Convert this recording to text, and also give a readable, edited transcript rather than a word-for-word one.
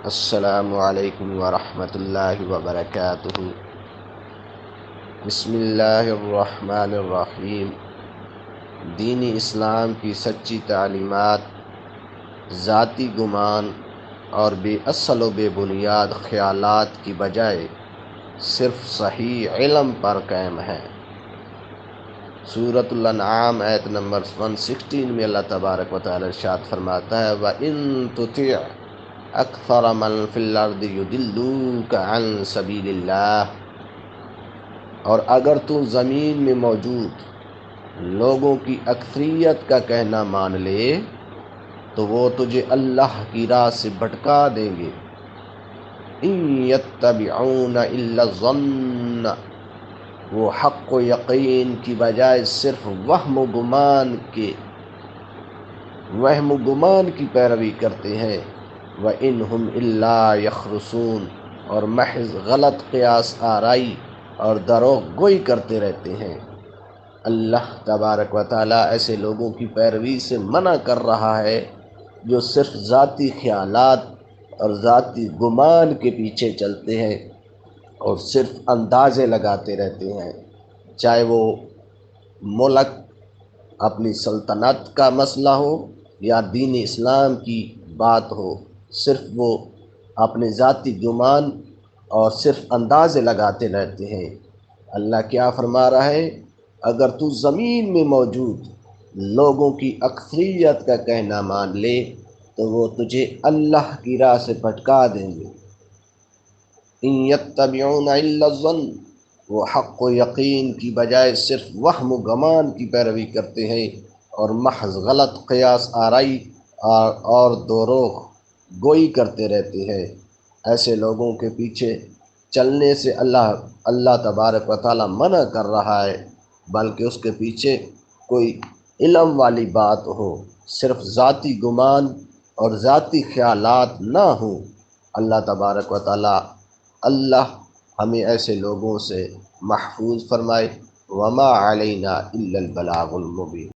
السلام علیکم ورحمۃ اللہ وبرکاتہ۔ بسم اللہ الرحمن الرحیم۔ دین اسلام کی سچی تعلیمات ذاتی گمان اور بے اصل و بے بنیاد خیالات کی بجائے صرف صحیح علم پر قائم ہے۔ سورۃ الانعام آیت نمبر 116 میں اللہ تبارک و تعالی ارشاد فرماتا ہے وَإِن تُطِعْ اکثر من فی الارض یضلوک عن سبیل اللہ، اور اگر تو زمین میں موجود لوگوں کی اکثریت کا کہنا مان لے تو وہ تجھے اللہ کی راہ سے بھٹکا دیں گے۔ ان یتبعون الا الظن، وہ حق و یقین کی بجائے صرف وہم و گمان کی پیروی کرتے ہیں۔ وَإِنْهُمْ إِلَّا يَخْرُصُونَ، اور محض غلط قیاس آرائی اور دروغ گوئی کرتے رہتے ہیں۔ اللہ تبارک و تعالیٰ ایسے لوگوں کی پیروی سے منع کر رہا ہے جو صرف ذاتی خیالات اور ذاتی گمان کے پیچھے چلتے ہیں اور صرف اندازے لگاتے رہتے ہیں، چاہے وہ ملک اپنی سلطنت کا مسئلہ ہو یا دین اسلام کی بات ہو، صرف وہ اپنے ذاتی گمان اور صرف اندازے لگاتے رہتے ہیں۔ اللہ کیا فرما رہا ہے؟ اگر تو زمین میں موجود لوگوں کی اکثریت کا کہنا مان لے تو وہ تجھے اللہ کی راہ سے بھٹکا دیں گے۔ ان یتبعون الا الظن، وہ حق و یقین کی بجائے صرف وہم و گمان کی پیروی کرتے ہیں اور محض غلط قیاس آرائی اور دروغ گوئی کرتے رہتے ہیں۔ ایسے لوگوں کے پیچھے چلنے سے اللہ تبارک و تعالیٰ منع کر رہا ہے، بلکہ اس کے پیچھے کوئی علم والی بات ہو، صرف ذاتی گمان اور ذاتی خیالات نہ ہوں۔ اللہ تبارک و تعالیٰ ہمیں ایسے لوگوں سے محفوظ فرمائے۔ وما علینا الا البلاغ المبین۔